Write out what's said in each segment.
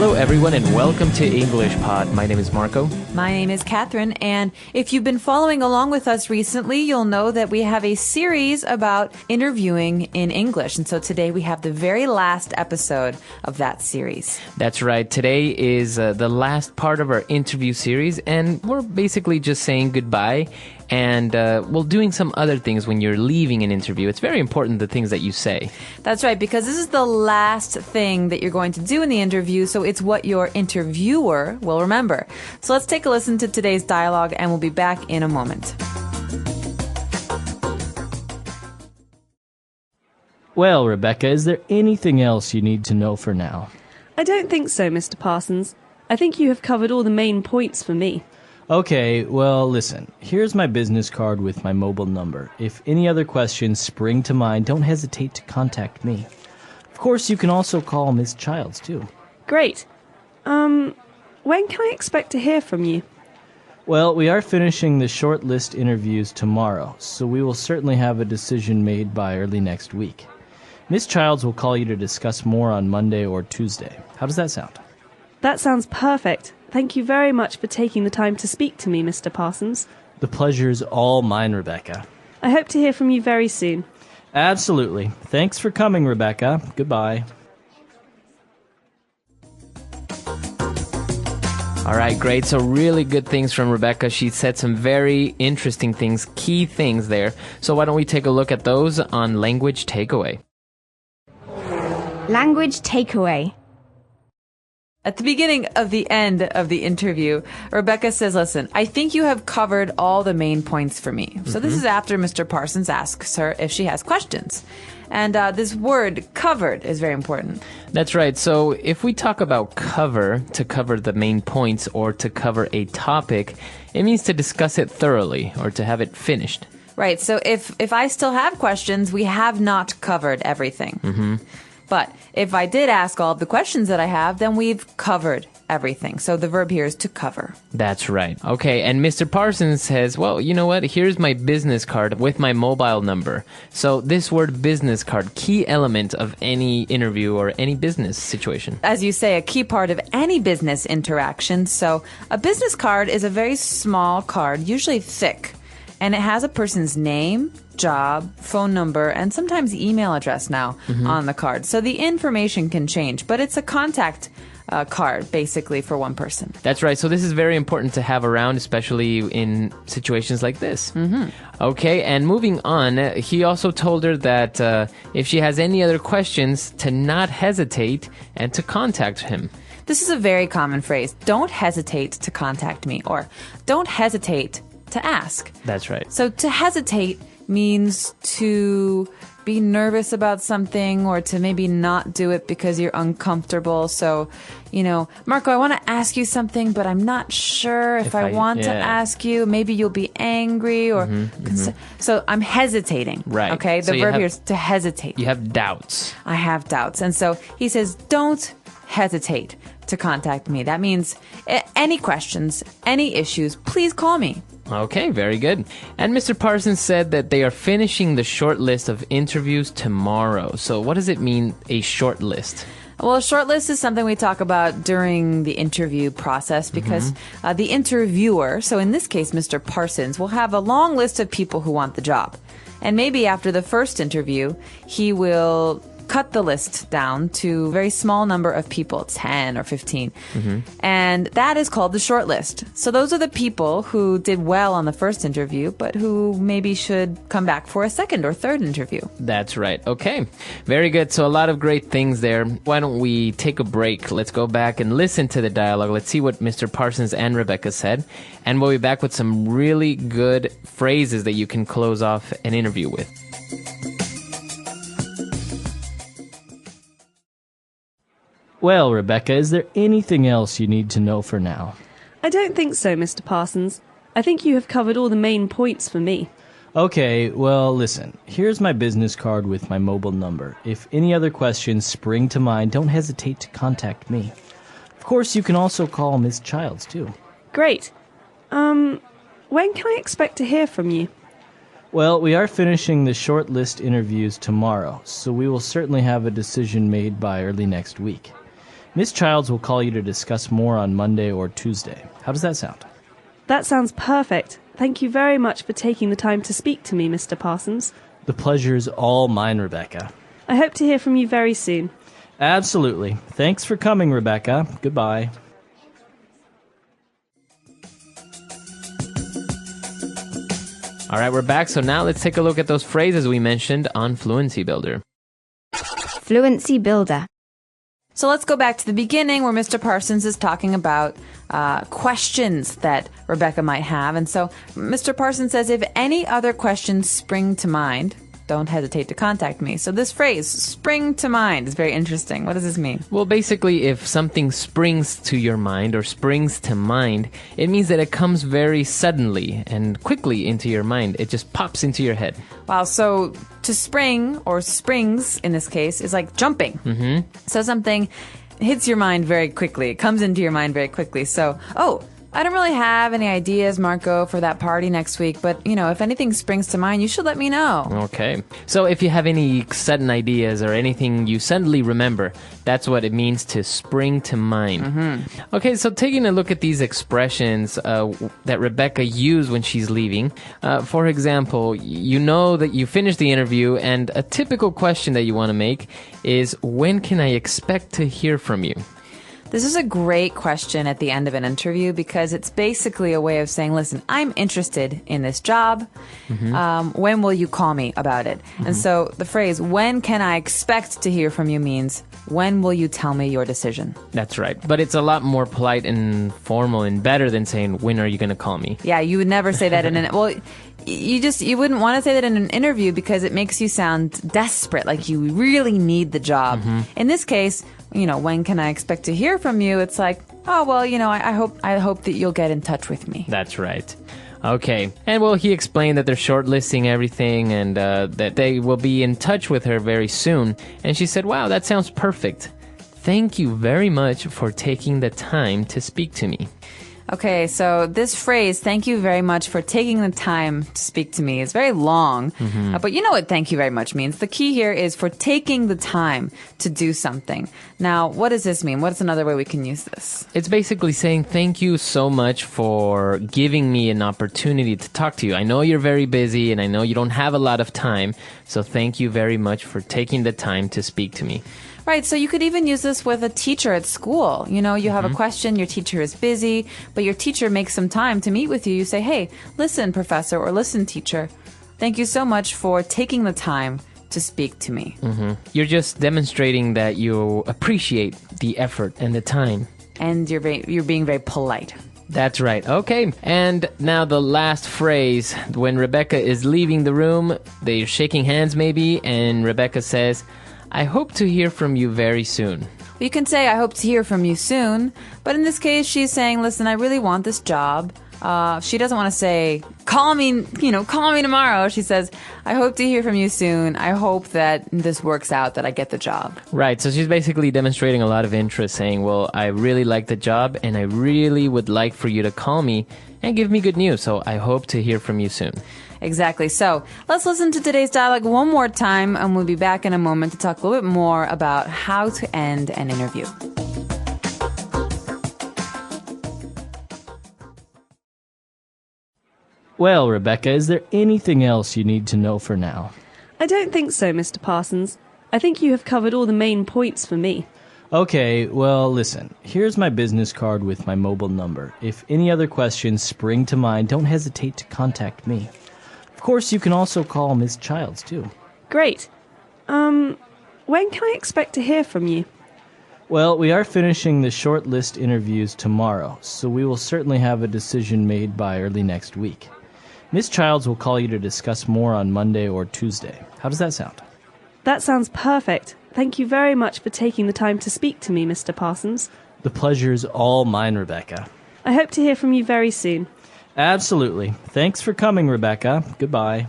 Hello, everyone, and welcome to English Pod. My name is Marco. My name is Catherine, and if you've been following along with us recently, you'll know that we have a series about interviewing in English. And so today we have the very last episode of that series. That's right. Today is the last part of our interview series, and we're basically just saying goodbye and, doing some other things when you're leaving an interview. It's very important, the things that you say. That's right, because this is the last thing that you're going to do in the interview, so it's what your interviewer will remember. So let's take a listen to today's dialogue, and we'll be back in a moment. Well, Rebecca, is there anything else you need to know for now? I don't think so, Mr. Parsons. I think you have covered all the main points for me. Okay, well, listen. Here's my business card with my mobile number. If any other questions spring to mind, don't hesitate to contact me. Of course, you can also call Miss Childs, too. Great. When can I expect to hear from you? Well, we are finishing the short list interviews tomorrow, so we will certainly have a decision made by early next week. Miss Childs will call you to discuss more on Monday or Tuesday. How does that sound? That sounds perfect. Thank you very much for taking the time to speak to me, Mr. Parsons. The pleasure is all mine, Rebecca. I hope to hear from you very soon. Absolutely. Thanks for coming, Rebecca. Goodbye. All right, great. So really good things from Rebecca. She said some very interesting things, key things there. So why don't we take a look at those on Language Takeaway. Language Takeaway. At the beginning of the end of the interview, Rebecca says, listen, I think you have covered all the main points for me. So this is after Mr. Parsons asks her if she has questions. And this word, covered, is very important. That's right. So if we talk about cover, to cover the main points or to cover a topic, it means to discuss it thoroughly or to have it finished. Right. So if I still have questions, we have not covered everything. Mm-hmm. But if I did ask all of the questions that I have, then we've covered everything. So the verb here is to cover. That's right. Okay, and Mr. Parsons says, well, you know what? Here's my business card with my mobile number. So this word business card, key element of any interview or any business situation. As you say, a key part of any business interaction. So a business card is a very small card, usually thick. And it has a person's name, job, phone number, and sometimes email address now on the card. So the information can change, but it's a contact card, basically, for one person. That's right. So this is very important to have around, especially in situations like this. Mm-hmm. Okay, and moving on, he also told her that if she has any other questions, to not hesitate and to contact him. This is a very common phrase. Don't hesitate to contact me, or don't hesitate to ask. That's right. So to hesitate means to be nervous about something or to maybe not do it because you're uncomfortable. So, Marco, I want to ask you something, but I'm not sure if I want to ask you. Maybe you'll be angry or... So I'm hesitating. Right. Okay? The verb here is to hesitate. You have doubts. I have doubts. And so he says, don't hesitate to contact me. That means any questions, any issues, please call me. Okay, very good. And Mr. Parsons said that they are finishing the short list of interviews tomorrow. So what does it mean, a short list? Well, a short list is something we talk about during the interview process because the interviewer, so in this case, Mr. Parsons, will have a long list of people who want the job. And maybe after the first interview, he will cut the list down to a very small number of people, 10 or 15. And that is called the short list. So those are the people who did well on the first interview, but who maybe should come back for a second or third interview. That's right. Okay. Very good. So a lot of great things there. Why don't we take a break? Let's go back and listen to the dialogue. Let's see what Mr. Parsons and Rebecca said. And we'll be back with some really good phrases that you can close off an interview with. Well, Rebecca, is there anything else you need to know for now? I don't think so, Mr. Parsons. I think you have covered all the main points for me. Okay, well, listen. Here's my business card with my mobile number. If any other questions spring to mind, don't hesitate to contact me. Of course, you can also call Miss Childs, too. Great. When can I expect to hear from you? Well, we are finishing the short list interviews tomorrow, so we will certainly have a decision made by early next week. Miss Childs will call you to discuss more on Monday or Tuesday. How does that sound? That sounds perfect. Thank you very much for taking the time to speak to me, Mr. Parsons. The pleasure is all mine, Rebecca. I hope to hear from you very soon. Absolutely. Thanks for coming, Rebecca. Goodbye. All right, we're back. So now let's take a look at those phrases we mentioned on Fluency Builder. Fluency Builder. So let's go back to the beginning where Mr. Parsons is talking about questions that Rebecca might have. And so Mr. Parsons says, if any other questions spring to mind, don't hesitate to contact me. So this phrase, spring to mind, is very interesting. What does this mean? Well, basically, if something springs to your mind or springs to mind, it means that it comes very suddenly and quickly into your mind. It just pops into your head. Wow, so to spring, or springs in this case, is like jumping. Mm-hmm. So something hits your mind very quickly. It comes into your mind very quickly. So, I don't really have any ideas, Marco, for that party next week, but, if anything springs to mind, you should let me know. Okay. So if you have any sudden ideas or anything you suddenly remember, that's what it means to spring to mind. Mm-hmm. Okay, so taking a look at these expressions that Rebecca used when she's leaving. For example, you know that you finished the interview, and a typical question that you want to make is, when can I expect to hear from you? This is a great question at the end of an interview because it's basically a way of saying, listen, I'm interested in this job. Mm-hmm. When will you call me about it? Mm-hmm. And so the phrase, when can I expect to hear from you, means, when will you tell me your decision? That's right. But it's a lot more polite and formal and better than saying, when are you going to call me? Yeah, you would never say that in an... Well, you wouldn't want to say that in an interview because it makes you sound desperate, like you really need the job. Mm-hmm. In this case, when can I expect to hear from you? It's like, I hope that you'll get in touch with me. That's right. Okay. And well, he explained that they're shortlisting everything and that they will be in touch with her very soon. And she said, wow, that sounds perfect. Thank you very much for taking the time to speak to me. Okay, so this phrase, thank you very much for taking the time to speak to me, is very long. Mm-hmm. But you know what thank you very much means. The key here is for taking the time to do something. Now, what does this mean? What's another way we can use this? It's basically saying thank you so much for giving me an opportunity to talk to you. I know you're very busy and I know you don't have a lot of time. So thank you very much for taking the time to speak to me. Right, so you could even use this with a teacher at school. You have a question, your teacher is busy, but your teacher makes some time to meet with you. You say, hey, listen, professor, or listen, teacher. Thank you so much for taking the time to speak to me. Mm-hmm. You're just demonstrating that you appreciate the effort and the time. And you're being very polite. That's right. Okay. And now the last phrase. When Rebecca is leaving the room, they're shaking hands maybe, and Rebecca says, I hope to hear from you very soon. You can say, I hope to hear from you soon. But in this case, she's saying, listen, I really want this job. She doesn't want to say, call me tomorrow. She says, I hope to hear from you soon. I hope that this works out, that I get the job. Right. So she's basically demonstrating a lot of interest, saying, well, I really like the job and I really would like for you to call me and give me good news. So I hope to hear from you soon. Exactly. So let's listen to today's dialogue one more time, and we'll be back in a moment to talk a little bit more about how to end an interview. Well, Rebecca, is there anything else you need to know for now? I don't think so, Mr. Parsons. I think you have covered all the main points for me. Okay, well, listen. Here's my business card with my mobile number. If any other questions spring to mind, don't hesitate to contact me. Of course, you can also call Miss Childs, too. Great. When can I expect to hear from you? Well, we are finishing the short list interviews tomorrow, so we will certainly have a decision made by early next week. Miss Childs will call you to discuss more on Monday or Tuesday. How does that sound? That sounds perfect. Thank you very much for taking the time to speak to me, Mr. Parsons. The pleasure is all mine, Rebecca. I hope to hear from you very soon. Absolutely. Thanks for coming, Rebecca. Goodbye.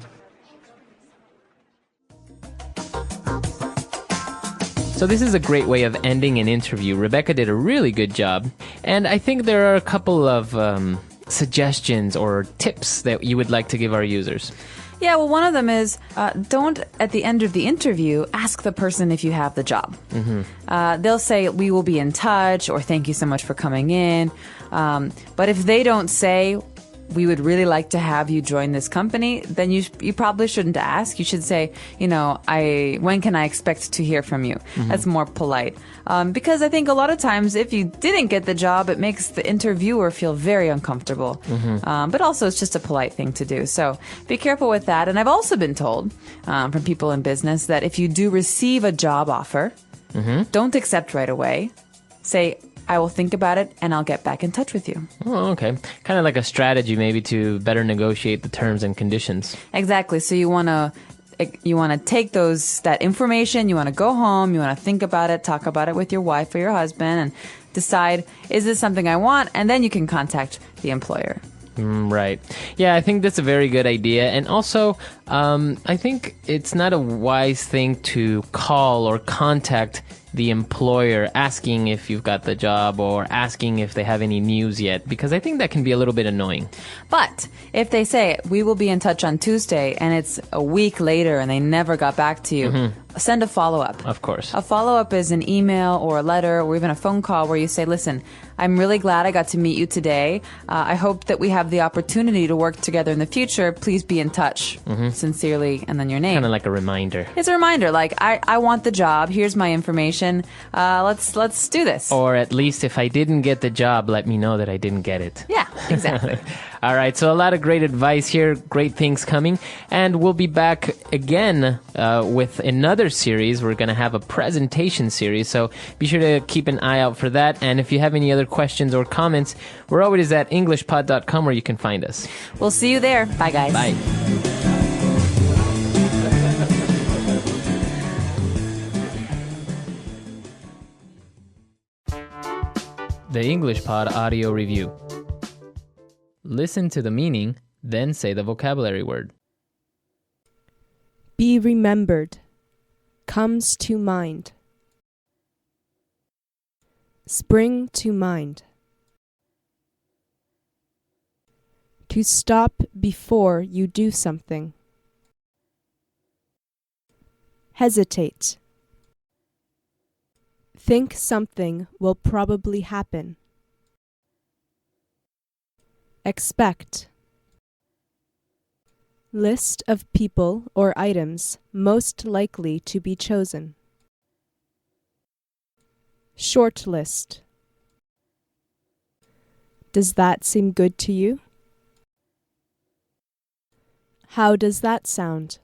So this is a great way of ending an interview. Rebecca did a really good job. And I think there are a couple of suggestions or tips that you would like to give our users. Yeah, well, one of them is don't, at the end of the interview, ask the person if you have the job. They'll say, we will be in touch, or thank you so much for coming in. But if they don't say, we would really like to have you join this company, then you probably shouldn't ask. You should say, when can I expect to hear from you? That's more polite. Because I think a lot of times if you didn't get the job, it makes the interviewer feel very uncomfortable. But also it's just a polite thing to do. So be careful with that. And I've also been told from people in business that if you do receive a job offer, don't accept right away. Say, I will think about it and I'll get back in touch with you. Oh, okay. Kind of like a strategy maybe to better negotiate the terms and conditions. Exactly. So you want to take that information, you want to go home, you want to think about it, talk about it with your wife or your husband and decide, is this something I want? And then you can contact the employer. Right. Yeah, I think that's a very good idea. And also, I think it's not a wise thing to call or contact the employer asking if you've got the job or asking if they have any news yet, because I think that can be a little bit annoying. But if they say, we will be in touch on Tuesday, and it's a week later and they never got back to you, send a follow-up. Of course. A follow-up is an email or a letter or even a phone call where you say, listen, I'm really glad I got to meet you today. I hope that we have the opportunity to work together in the future. Please be in touch. Sincerely, and then your name. Kind of like a reminder. It's a reminder, like, I want the job. Here's my information. Let's do this. Or at least if I didn't get the job, let me know that I didn't get it. Yeah, exactly. All right, so a lot of great advice here, great things coming. And we'll be back again with another series. We're going to have a presentation series, so be sure to keep an eye out for that. And if you have any other questions or comments, we're always at englishpod.com where you can find us. We'll see you there. Bye, guys. Bye. The English Pod Audio Review. Listen to the meaning, then say the vocabulary word. Be remembered. Comes to mind. Spring to mind. To stop before you do something. Hesitate. Think something will probably happen. Expect. List of people or items most likely to be chosen. Short list. Does that seem good to you? How does that sound?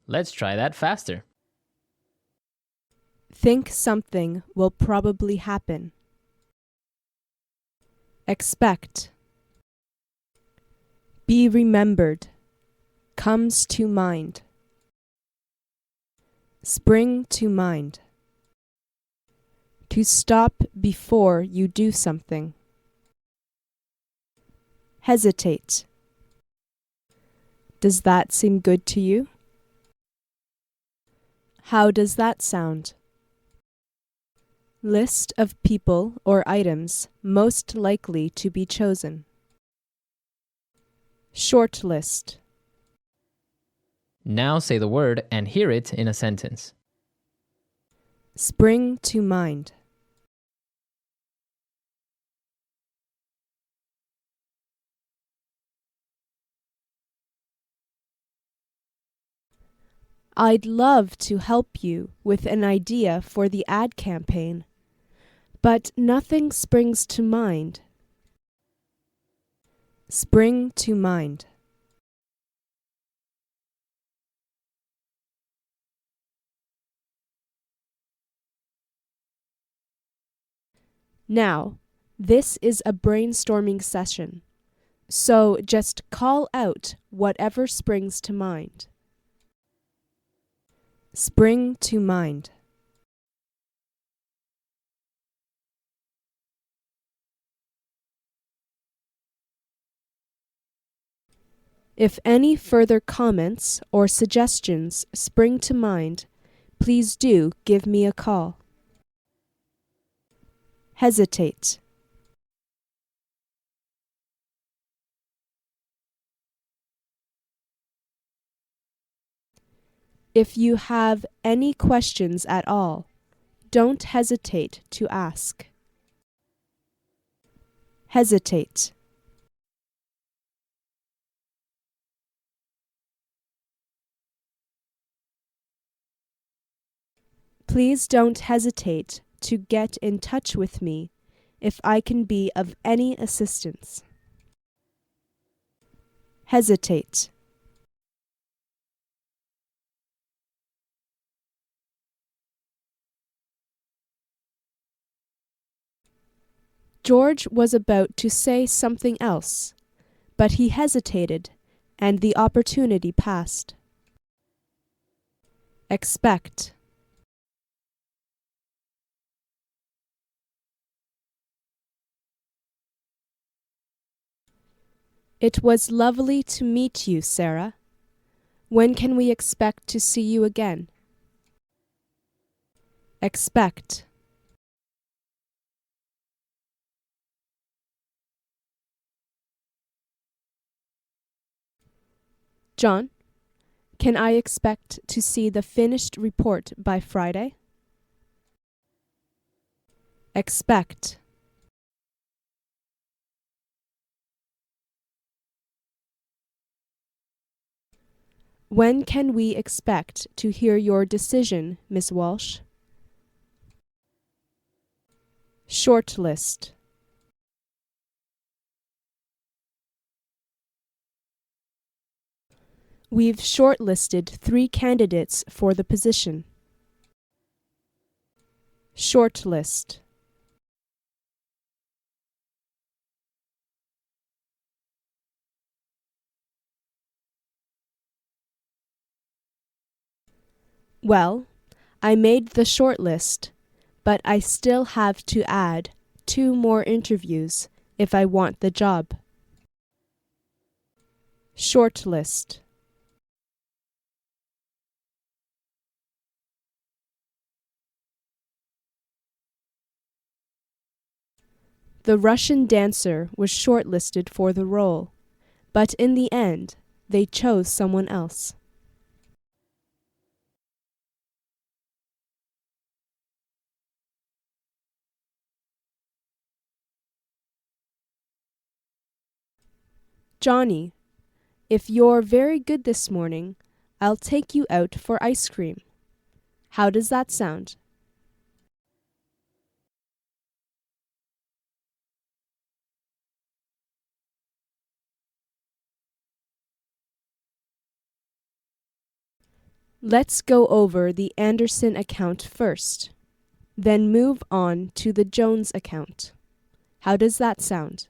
Let's try that faster. Think something will probably happen. Expect. Be remembered. Comes to mind. Spring to mind. To stop before you do something. Hesitate. Does that seem good to you? How does that sound? List of people or items most likely to be chosen. Short list. Now say the word and hear it in a sentence. Spring to mind. I'd love to help you with an idea for the ad campaign, but nothing springs to mind. Spring to mind. Now, this is a brainstorming session, so just call out whatever springs to mind. Spring to mind. If any further comments or suggestions spring to mind, please do give me a call. Hesitate. If you have any questions at all, don't hesitate to ask. Hesitate. Please don't hesitate to get in touch with me if I can be of any assistance. Hesitate. George was about to say something else, but he hesitated, and the opportunity passed. Expect. It was lovely to meet you, Sarah. When can we expect to see you again? Expect. John, can I expect to see the finished report by Friday? Expect. When can we expect to hear your decision, Miss Walsh? Shortlist. We've shortlisted 3 candidates for the position. Shortlist. Well, I made the shortlist, but I still have to add 2 more interviews if I want the job. Shortlist. The Russian dancer was shortlisted for the role, but in the end, they chose someone else. Johnny, if you're very good this morning, I'll take you out for ice cream. How does that sound? Let's go over the Anderson account first, then move on to the Jones account. How does that sound?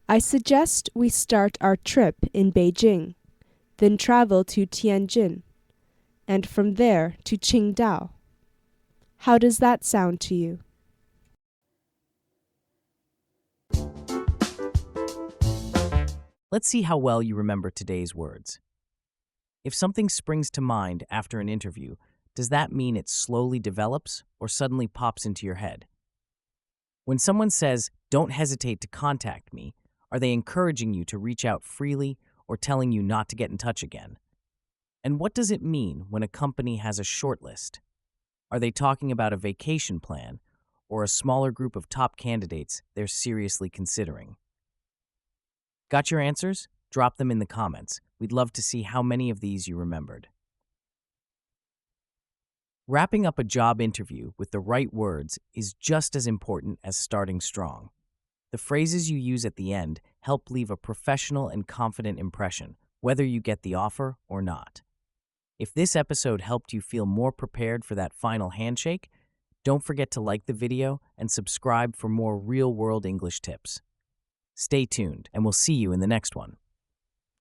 I suggest we start our trip in Beijing, then travel to Tianjin, and from there to Qingdao. How does that sound to you? Let's see how well you remember today's words. If something springs to mind after an interview, does that mean it slowly develops or suddenly pops into your head? When someone says, "Don't hesitate to contact me," are they encouraging you to reach out freely or telling you not to get in touch again? And what does it mean when a company has a shortlist? Are they talking about a vacation plan or a smaller group of top candidates they're seriously considering? Got your answers? Drop them in the comments. We'd love to see how many of these you remembered. Wrapping up a job interview with the right words is just as important as starting strong. The phrases you use at the end help leave a professional and confident impression, whether you get the offer or not. If this episode helped you feel more prepared for that final handshake, don't forget to like the video and subscribe for more real-world English tips. Stay tuned, and we'll see you in the next one.